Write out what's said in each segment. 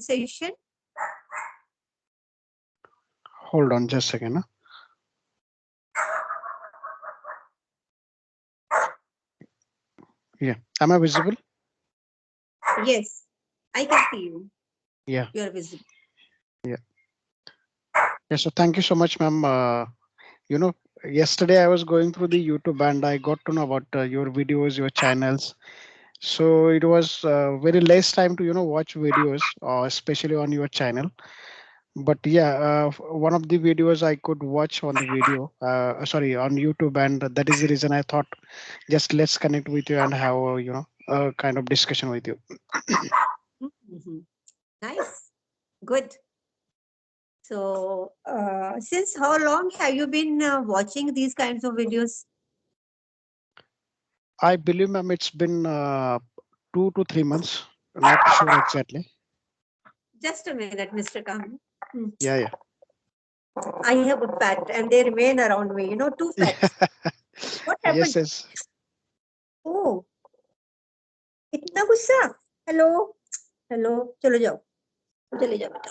conversation? Hold on just a second. Huh? Yeah. Am I visible? Yes, I can see you. Yeah. You are visible. Yeah. Yeah. So thank you so much, ma'am. You know, yesterday I was going through the YouTube and I got to know about your videos, your channels. So it was very less time to watch videos, especially on your channel. But yeah, one of the videos I could watch on the video, sorry, on YouTube, and that is the reason I thought just let's connect with you and have a kind of discussion with you. Mhm. Nice. Good. So, since how long have you been watching these kinds of videos? I believe, ma'am, it's been 2 to 3 months. Not sure exactly. Just a minute, Mr. Kam. Yeah, yeah. I have a pet and they remain around me. You know, two pets. What happened? Yes, yes. Oh, इतना गुस्सा. Hello hello चलो जाओ चले जाओ बेटा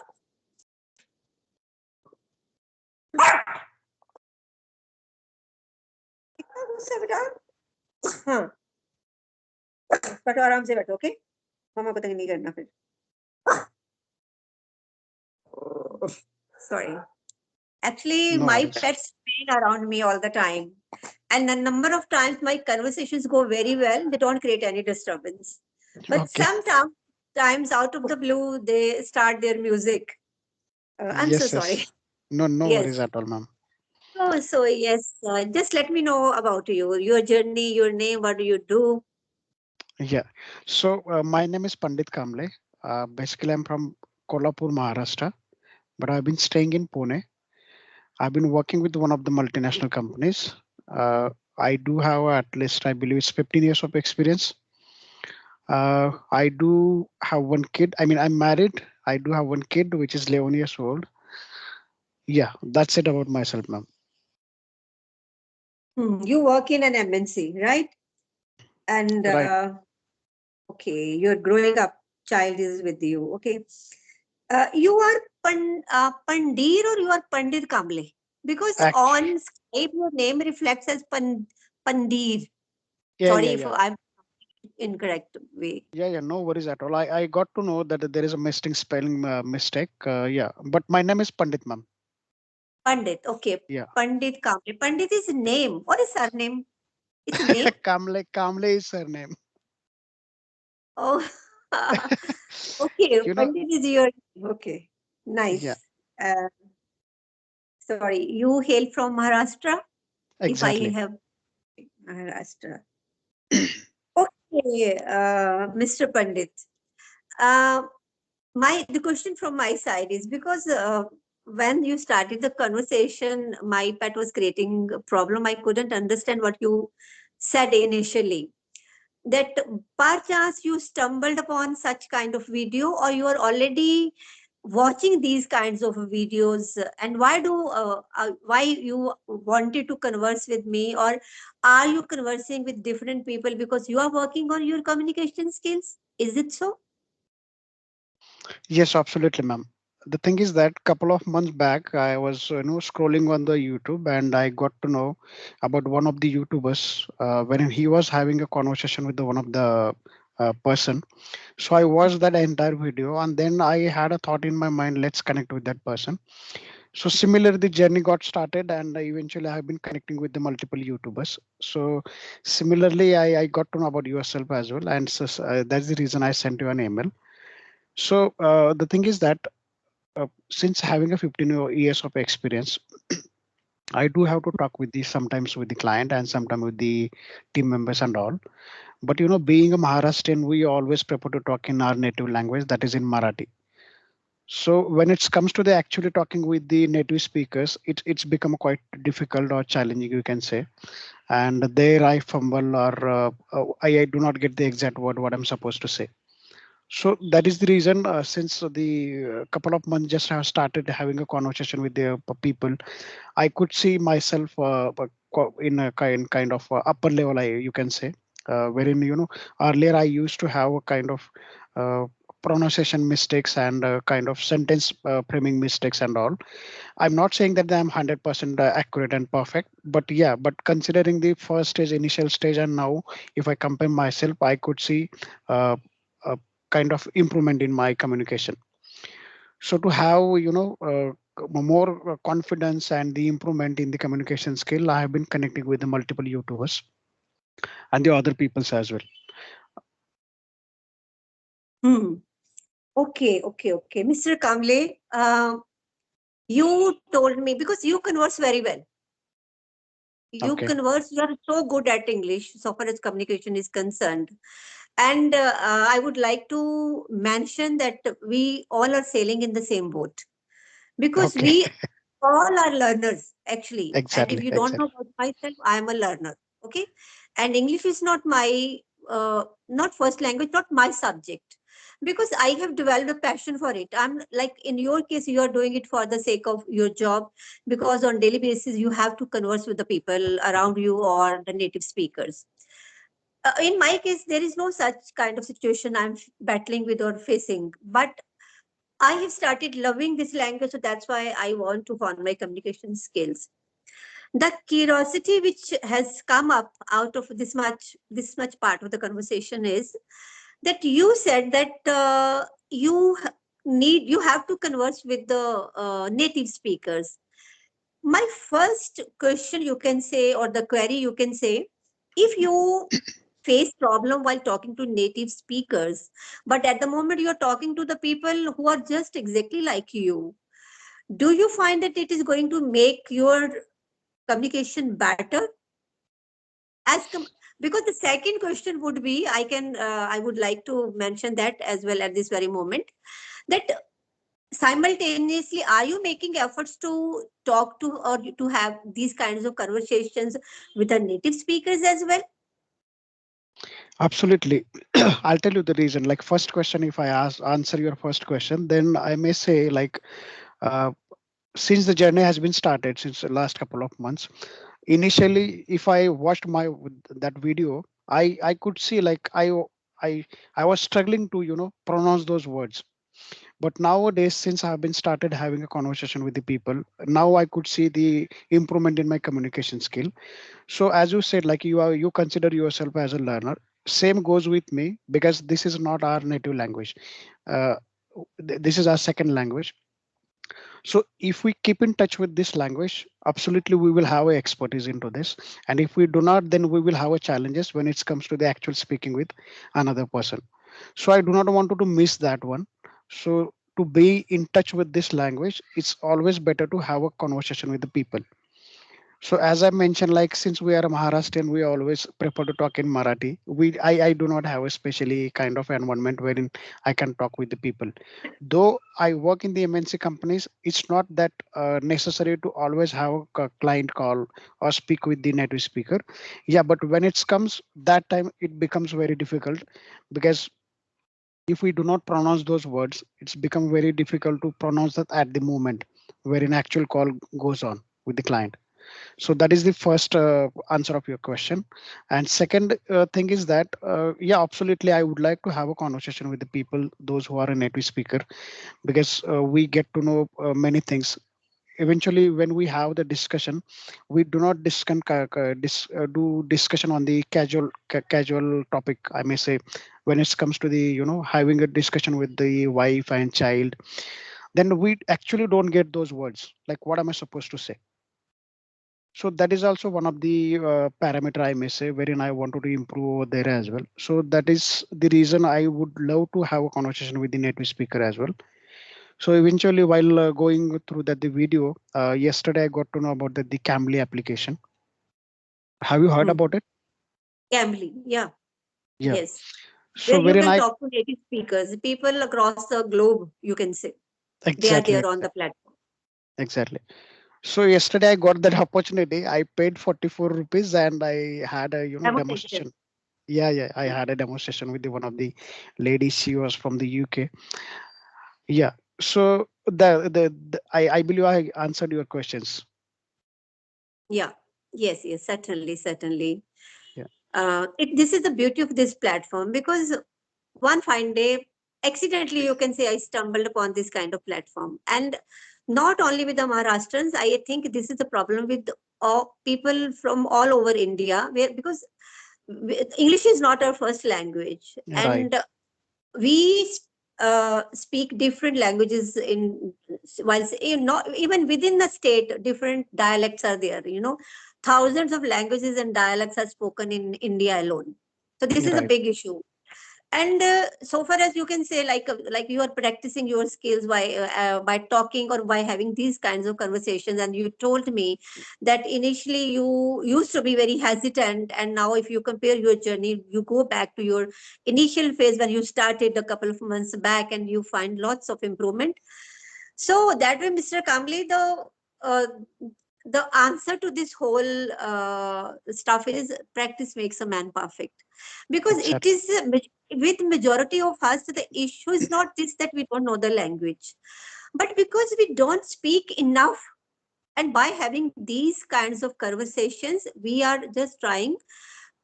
इतना गुस्सा बेटा हाँ बैठो आराम से बैठो ओके मामा को तंग नहीं करना फिर sorry actually No my worries. pets remain around me all the time and a number of times my conversations go very well they don't create any disturbance but Okay. sometimes out of the blue they start their music I'm so Yes, sorry yes. No, no yes. worries at all, ma'am. Oh, so yes, just let me know about you, your journey, your name, what do you do? Yeah. So my name is Pandit Kamble. Basically, I'm from Kolhapur, Maharashtra, but I've been staying in Pune. I've been working with one of the multinational companies. I do have at least, I believe, it's 15 years of experience. I do have one kid. I mean, I'm married. I do have one kid, which is 11 years old. Yeah, that's it about myself, ma'am. You work in an MNC, right? And Right. okay, you're growing up, child is with you. Okay. You are Pandir or you are Pandit Kamble? Because Act. on Skype, your name reflects as Pandir. Yeah, Sorry yeah, if yeah. I'm incorrect way. Yeah, yeah, no worries at all. I got to know that there is a missing spelling mistake. Yeah, but my name is Pandit, ma'am. Pandit, okay. Yeah. Pandit Kamble. Pandit is a name. What is surname? It's a name? Kamle, Kamle is her name. Oh, okay. You know, Pandit is your okay. yeah, Nice. Uh, sorry, you hail from Maharashtra. If I exactly. have Maharashtra. Okay, Mr. Pandit. Uh, my the question from my side is because when you started the conversation, my pet was creating a problem. I couldn't understand what you said initially. That par chance you stumbled upon such kind of video or you are already watching these kinds of videos and why you wanted to converse with me or are you conversing with different people because you are working on your communication skills, is it so? Yes, absolutely, ma'am. The thing is that couple of months back, I was scrolling on the YouTube and I got to know about one of the YouTubers when he was having a conversation with one of the person. So I watched that entire video and then I had a thought in my mind, let's connect with that person. So similar, the journey got started, and eventually I have been connecting with the multiple YouTubers. So similarly, I got to know about yourself as well, and so, that's the reason I sent you an email. So the thing is that since having a 15 years of experience, I do have to talk with the sometimes with the client and sometimes with the team members and all. But being a Maharashtrian, we always prefer to talk in our native language, that is in Marathi. So when it comes to the actually talking with the native speakers, it's become quite difficult or challenging, you can say. And there I fumble or I do not get the exact word what I'm supposed to say. So that is the reason since the couple of months just have started having a conversation with the people, I could see myself in a kind of upper level, you can say, wherein earlier I used to have a kind of uh, pronunciation mistakes and kind of sentence framing mistakes and all. I'm not saying that I'm 100% accurate and perfect, but yeah, but considering the first stage, initial stage, and now, if I compare myself, I could see uh, a kind of improvement in my communication. So to have more confidence and the improvement in the communication skill, I have been connecting with the multiple YouTubers and the other peoples as well. Hmm. Okay. Mr. Kamble, you told me because you converse very well. You Okay. converse, you are so good at English so far as communication is concerned. And I would like to mention that we all are sailing in the same boat because Okay. we all are learners actually. And if Exactly. you don't know Exactly. about myself, I am a learner. Okay. And English is not my, not first language, not my subject, because I have developed a passion for it. I'm like in your case, you are doing it for the sake of your job, because on daily basis you have to converse with the people around you or the native speakers. In my case, there is no such kind of situation I'm battling with or facing. But I have started loving this language, so that's why I want to hone my communication skills. The curiosity which has come up out of this much part of the conversation is that you said that you have to converse with the native speakers. My first question, you can say, or the query, you can say, if you face problem while talking to native speakers, but at the moment you're talking to the people who are just exactly like you, do you find that it is going to make your communication better? as com- because the second question would be, I would like to mention that as well at this very moment, that simultaneously, are you making efforts to talk to or to have these kinds of conversations with the native speakers as well? Absolutely. I'll tell you the reason. Like first question, if I answer your first question, then I may say like uh, since the journey has been started since the last couple of months. Initially, if I watched my that video, I could see like I was struggling to pronounce those words. But nowadays, since I have been started having a conversation with the people, now I could see the improvement in my communication skill. So as you said, like you consider yourself as a learner. Same goes with me because this is not our native language. uh, this is our second language. So if we keep in touch with this language, absolutely we will have a expertise into this. And if we do not, then we will have a challenges when it comes to the actual speaking with another person. So I do not want to miss that one. So to be in touch with this language, it's always better to have a conversation with the people. So as I mentioned, like since we are a Maharashtrian, we always prefer to talk in Marathi. I do not have a specially kind of environment wherein I can talk with the people. Though I work in the MNC companies, it's not that necessary to always have a client call or speak with the native speaker. Yeah, but when it comes that time, it becomes very difficult because if we do not pronounce those words, it's become very difficult to pronounce that at the moment where an actual call goes on with the client. So that is the first answer of your question. And second thing is that yeah, absolutely I would like to have a conversation with the people those who are a native speaker, because we get to know many things. Eventually when we have the discussion, we do not do discussion on the casual topic, I may say. When it comes to the having a discussion with the wife and child, then we actually don't get those words like what am I supposed to say. So that is also one of the parameter I may say wherein I wanted to improve over there as well. So that is the reason I would love to have a conversation with the native speaker as well. So eventually, while going through that the video, yesterday I got to know about the Cambly application. Have you heard Hmm. about it? Gambling, yeah. Yeah. Yes. So Where you wherein can I talk to native speakers, people across the globe, you can say. They are exactly, there on the platform. exactly. So yesterday I got that opportunity. I paid 44 rupees and I had a Demonstration. demonstration. Yeah, yeah. I had a demonstration with one of the ladies. She was from the UK. Yeah. So I believe I answered your questions. Yeah. Yes, certainly. Yeah. This is the beauty of this platform, because one fine day, accidentally, you can say, I stumbled upon this kind of platform. And not only with the Maharashtrians, I think this is the problem with all people from all over India, where because English is not our first language, Right, and we speak different languages in while not even within the state, different dialects are there. Thousands of languages and dialects are spoken in India alone. So this is a right, big issue. And so far as you can say, like you are practicing your skills by talking or by having these kinds of conversations, and you told me that initially you used to be very hesitant, and now if you compare your journey, you go back to your initial phase when you started a couple of months back, and you find lots of improvement. So that way, Mr. Kamble, uh, the answer to this whole stuff is practice makes a man perfect, because it exactly, is with majority of us, the issue is not this that we don't know the language, but because we don't speak enough. And by having these kinds of conversations, we are just trying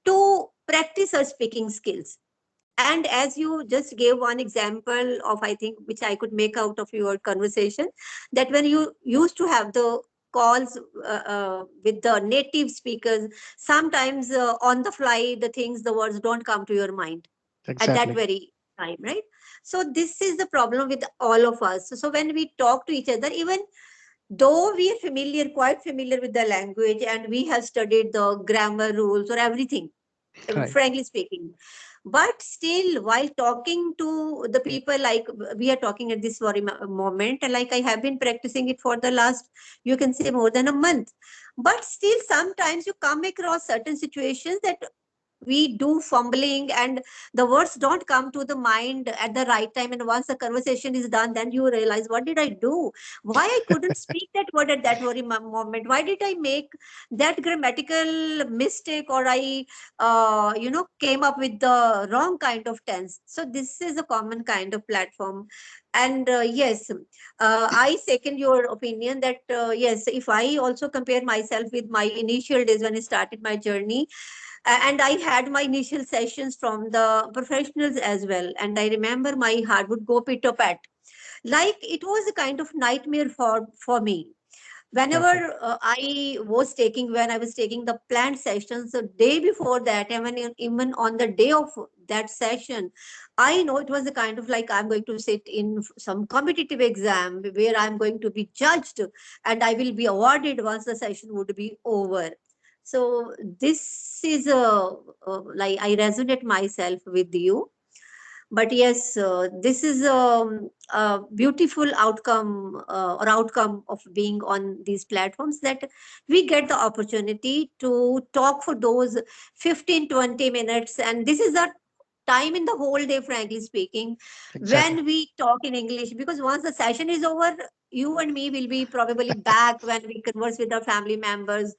to practice our speaking skills. And as you just gave one example of, I think, which I could make out of your conversation, that when you used to have the calls with the native speakers, sometimes on the fly, the things, the words don't come to your mind at that exactly, very time, right? So this is the problem with all of us. So when we talk to each other, even though we are familiar, quite familiar with the language, and we have studied the grammar rules or everything, right, frankly speaking, but still while talking to the people, like we are talking at this very moment, and like I have been practicing it for the last, you can say, more than a month, but still sometimes you come across certain situations that we do fumbling, and the words don't come to the mind at the right time, and once the conversation is done, then you realize, what did I do? Why I couldn't speak that word at that very moment? Why did I make that grammatical mistake, or I came up with the wrong kind of tense? So this is a common kind of platform. And yes, I second your opinion that yes, if I also compare myself with my initial days when I started my journey, and I had my initial sessions from the professionals as well, and I remember my heart would go pit a pat, like it was a kind of nightmare for me whenever exactly, when I was taking the planned sessions the day before that, and even on the day of that session, I know it was a kind of like I'm going to sit in some competitive exam where I'm going to be judged, and I will be awarded once the session would be over. So this is like I resonate myself with you. But yes, this is a beautiful outcome or outcome of being on these platforms, that we get the opportunity to talk for those 15-20 minutes, and this is the time in the whole day, frankly speaking, exactly, when we talk in English, because once the session is over, you and me will be probably back when we converse with our family members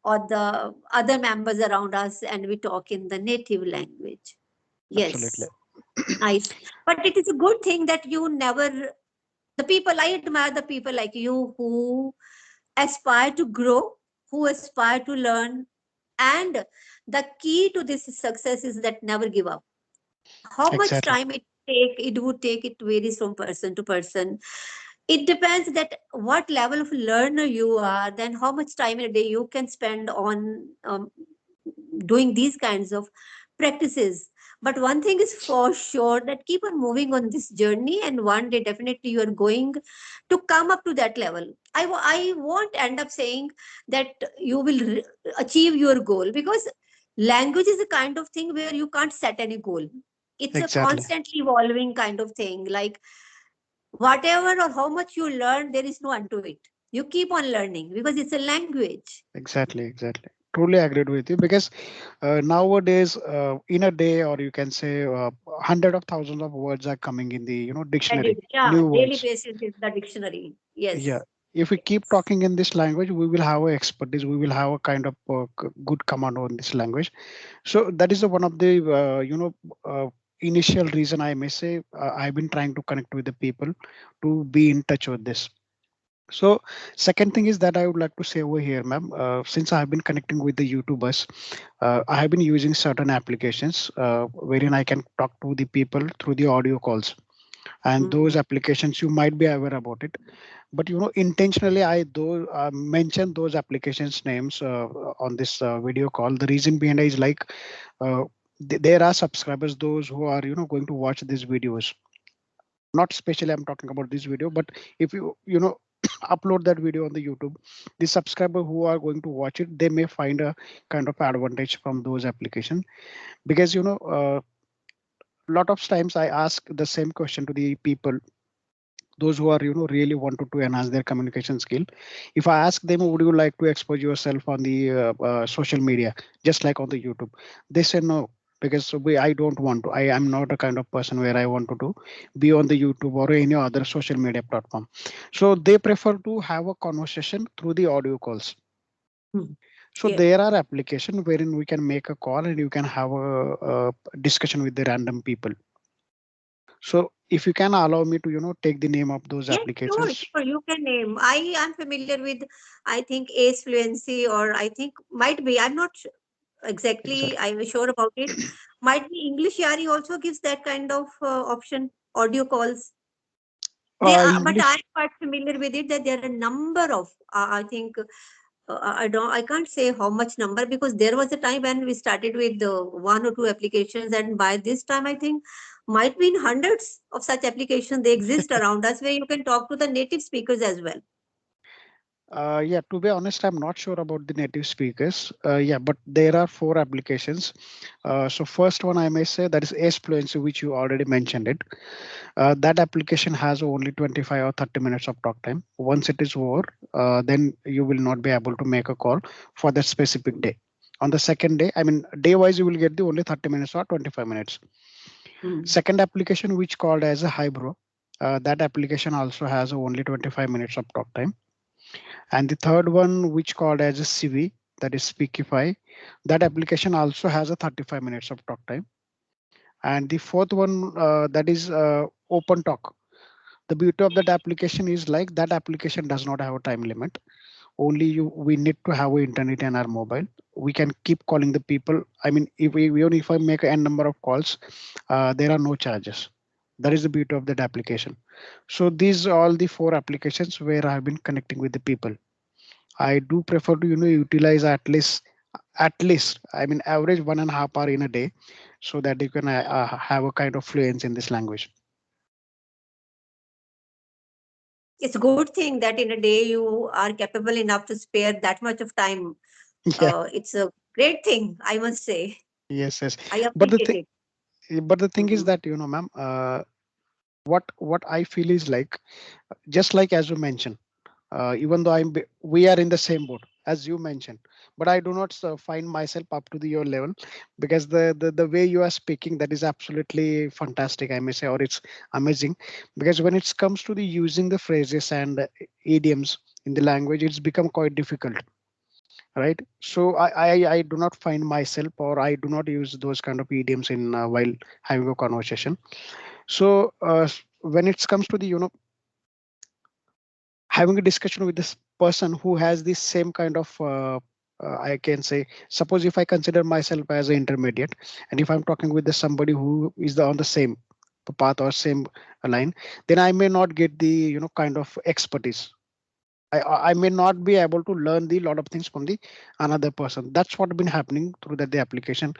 or the other members around us, and we talk in the native language. absolutely, Yes. Nice. But it is a good thing that you never, the people, I admire the people like you who aspire to grow, who aspire to learn. And the key to this success is that never give up. How much exactly, time it would take, it varies from person to person. It depends that what level of learner you are, then how much time in a day you can spend on doing these kinds of practices. But one thing is for sure, that keep on moving on this journey, and one day definitely you are going to come up to that level. I won't end up saying that you will achieve your goal, because language is a kind of thing where you can't set any goal. It's a exactly, constantly evolving kind of thing. Like whatever or how much you learn, there is no end to it. You keep on learning because it's a language. exactly, exactly. Truly agreed with you because nowadays, in a day, or you can say, hundred of thousands of words are coming in the dictionary, Yeah, new daily words. basis is the dictionary. Yeah, Yes. if we keep Yes. talking in this language, we will have a expertise. We will have a kind of good command on this language. So that is the one of the initial reason I may say I've been trying to connect with the people to be in touch with this. So second thing is that I would like to say over here, ma'am, since I have been connecting with the YouTubers, I have been using certain applications wherein I can talk to the people through the audio calls. and those Mm. applications you might be aware about it. But intentionally I do mention those applications names on this video call. The reason behind it is like, uh, there are subscribers, those who are going to watch these videos. Not especially I'm talking about this video, but if you upload that video on the YouTube, the subscriber who are going to watch it, they may find a kind of advantage from those applications. Because lot of times I ask the same question to the people, those who are really wanted to enhance their communication skill. If I ask them, would you like to expose yourself on the social media, just like on the YouTube, they say no, because I don't want to. I am not a kind of person where I want to be on the YouTube or any other social media platform. So they prefer to have a conversation through the audio calls. Mm. So Yeah. there are applications wherein we can make a call and you can have a discussion with the random people. So if you can allow me to take the name of those Yes, sure, applications. sure. You can name. I am familiar with, I think, Ace Fluency, or I think might be. I'm not exactly. Exactly. I'm sure about it. Might be English Yari also gives that kind of option, audio calls. They are, but I'm English. quite familiar with it. That there are a number of. I think I don't. I can't say how much number, because there was a time when we started with one or two applications, and by this time I think might be in hundreds of such applications they exist around us, where you can talk to the native speakers as well. Yeah, to be honest, I'm not sure about the native speakers. Yeah, but there are four applications. So first one I may say that is S Fluency, which you already mentioned it. That application has only 25 or 30 minutes of talk time. Once it is over, then you will not be able to make a call for that specific day. On the second day, I mean, day wise, you will get the only 30 minutes or 25 minutes. Mm. Second application, which called as a Hybro, that application also has only 25 minutes of talk time. And the third one, which called as a CV, that is Speakify, that application also has a 35 minutes of talk time. And the fourth one, that is Open Talk. The beauty of that application is like that application does not have a time limit. Only we need to have internet and our mobile. We can keep calling the people. I mean, if we even if I make n number of calls, there are no charges. That is the beauty of that application. So these are all the four applications where I have been connecting with the people. I do prefer to utilize at least I mean average 1.5 hour in a day, so that you can have a kind of fluency in this language. It's a good thing that in a day you are capable enough to spare that much of time. Yeah. It's a great thing, I must say. Yes, yes. I But the appreciate thing, it. but the thing is Mhm. that ma'am, what I feel is like, just like as you mentioned, even though we are in the same boat as you mentioned, but I do not find myself up to your level, because the way you are speaking, that is absolutely fantastic, I may say, or it's amazing. Because when it comes to the using the phrases and idioms in the language, it's become quite difficult, right? So I do not find myself, or I do not use those kind of idioms in while having a conversation. So when it comes to the having a discussion with this person who has this same kind of I can say, suppose if I consider myself as an intermediate, and if I'm talking with the somebody who is on the same path or same line, then I may not get the kind of expertise. I may not be able to learn the lot of things from the another person. That's what been happening through the application.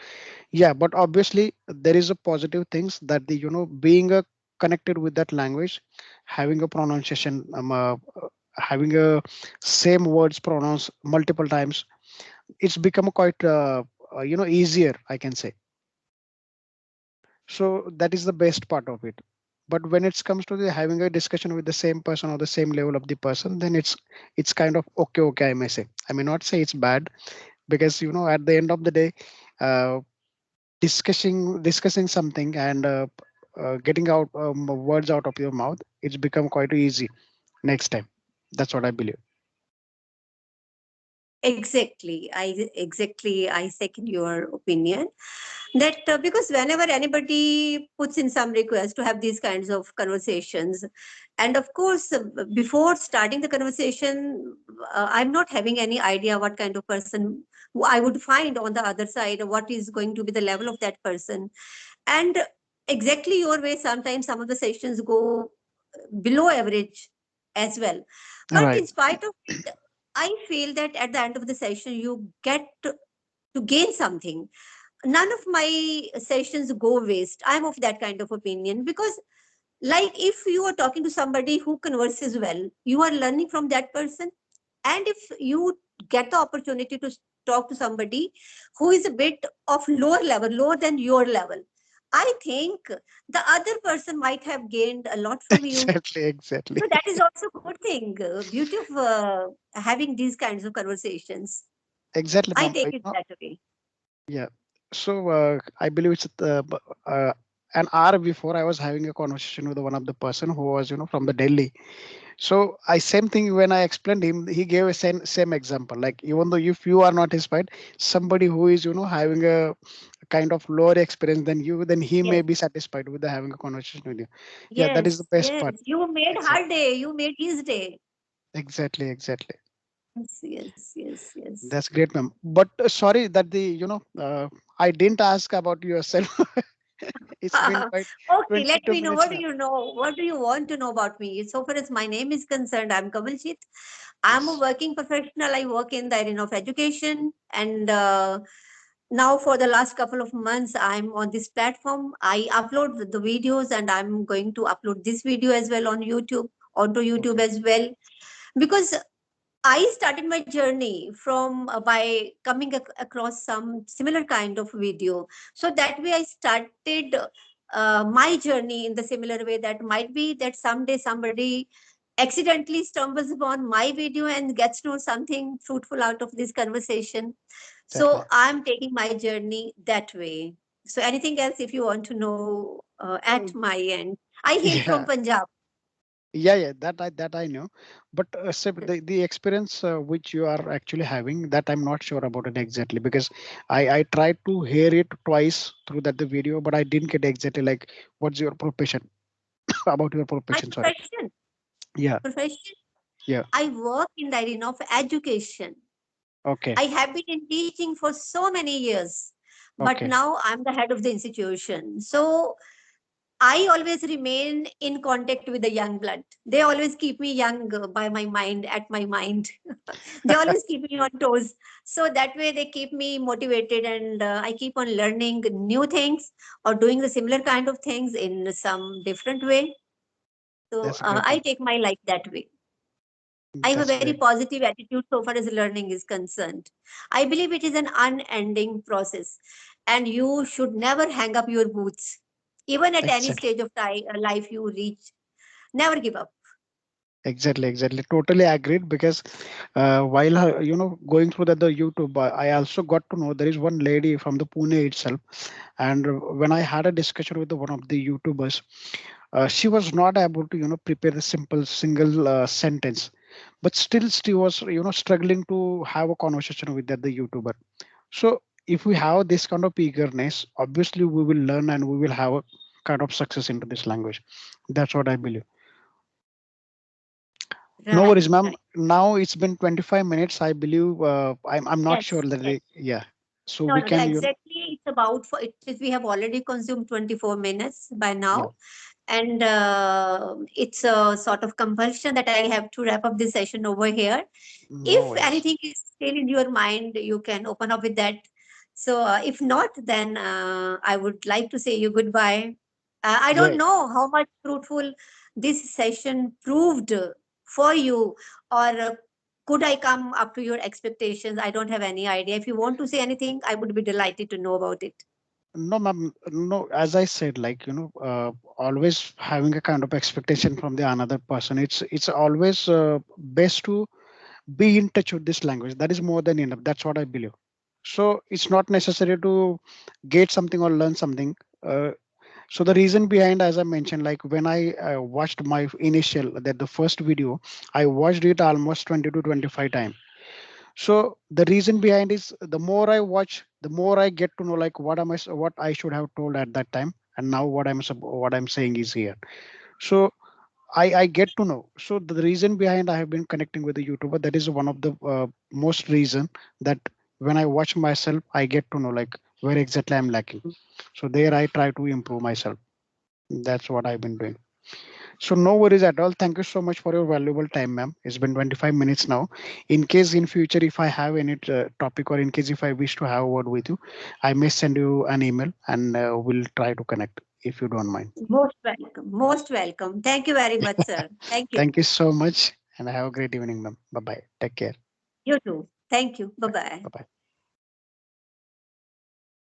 Yeah, but obviously there is a positive things that the being a connected with that language, having a pronunciation, having a same words pronounced multiple times, it's become quite easier, I can say. So that is the best part of it. But when it comes to the having a discussion with the same person or the same level of the person, then it's kind of okay, I may say. I may not say it's bad, because at the end of the day, uh, discussing something and getting out words out of your mouth, it's become quite easy next time. That's what I believe. Exactly. I second your opinion. That because whenever anybody puts in some request to have these kinds of conversations, and of course before starting the conversation, I'm not having any idea what kind of person who I would find on the other side, what is going to be the level of that person. And exactly your way. Sometimes some of the sessions go below average as well. But Right. in spite of it, I feel that at the end of the session, you get to gain something. None of my sessions go waste. I'm of that kind of opinion because, like, if you are talking to somebody who converses well, you are learning from that person. And if you get the opportunity to talk to somebody who is a bit of lower level, lower than your level, I think the other person might have gained a lot from you. Exactly, exactly. So that is also a good thing. Beauty of having these kinds of conversations. Exactly, I ma'am. take it that way. Yeah. So I believe it's an hour before I was having a conversation with one of the person who was, from the Delhi. So I same thing when I explained him, he gave a same example. Like even though if you are not inspired, somebody who is, having a kind of lower experience than you, then he may Yes, be satisfied with the having a conversation with you. Yeah, that is the yes, best yes. part. You made her Exactly. day. You made his day. Exactly, exactly. Yes, yes, yes, yes. That's great, ma'am. But sorry that I didn't ask about yourself. It's been quite Okay, let 22 me know. minutes What do now. you know? What do you want to know about me? So far as my name is concerned, I'm Kamaljit. I'm a Yes. working professional. I work in the arena of education. And now, for the last couple of months, I'm on this platform. I upload the videos, and I'm going to upload this video as well on YouTube, onto YouTube Okay. as well. Because I started my journey from by coming across some similar kind of video. So that way, I started my journey in the similar way. That might be that someday somebody accidentally stumbles upon my video and gets to know something fruitful out of this conversation. Exactly. So I'm taking my journey that way. So anything else, if you want to know at Um, my end, I hail from yeah. Punjab. Yeah. That I know. But the experience which you are actually having, that I'm not sure about it exactly, because I tried to hear it twice through that the video, but I didn't get exactly like what's your profession about your My profession. Sorry. profession, Yeah. profession. Yeah. I work in the arena of education. Okay. I have been in teaching for so many years, but Okay. now I'm the head of the institution. So I always remain in contact with the young blood. They always keep me young by my mind, at my mind. They always keep me on toes. So that way they keep me motivated, and I keep on learning new things or doing the similar kind of things in some different way. So That's great, I ma'am. take my life that way. I have a That's very great. positive attitude so far as learning is concerned. I believe it is an unending process, and you should never hang up your boots. Even at any Exactly. stage of life you reach, never give up. Exactly, exactly. Totally agreed, because while going through the YouTube, I also got to know there is one lady from the Pune itself, and when I had a discussion with one of the YouTubers, she was not able to prepare the simple single sentence, but still she was struggling to have a conversation with the YouTuber. So if we have this kind of eagerness, obviously we will learn and we will have a kind of success into this language. That's what I believe. No Right, worries, ma'am. right. Now it's been 25 minutes. I believe I'm not sure Yes, that yes. yeah. So No, we no, can exactly. It's about for it. We have already consumed 24 minutes by yeah. now, and it's a sort of compulsion that I have to wrap up this session over here. No If worries. anything is still in your mind, you can open up with that. So if not, then I would like to say you goodbye. I Yeah. don't know how much fruitful this session proved for you, or could I come up to your expectations? I don't have any idea. If you want to say anything, I would be delighted to know about it. No, ma'am. No, as I said, like always having a kind of expectation from the another person. It's always best to be in touch with this language. That is more than enough. That's what I believe. So it's not necessary to get something or learn something. So the reason behind, as I mentioned, like when I watched my initial that the first video, I watched it almost 20 to 25 times. So the reason behind is the more I watch, the more I get to know like what I should have told at that time, and now what I'm saying is here. So I get to know. So the reason behind I have been connecting with the YouTuber, that is one of the most reason that when I watch myself, I get to know like where exactly I'm lacking. So there I try to improve myself. That's what I've been doing. So no worries at all. Thank you so much for your valuable time, ma'am. It's been 25 minutes now. In case in future, if I have any topic, or in case if I wish to have a word with you, I may send you an email, and we'll try to connect if you don't mind. Most welcome. Most welcome. Thank you very much, sir. Thank you. Thank you so much, and have a great evening, ma'am. Bye bye. Take care. You too. Thank you. Bye Bye bye. bye.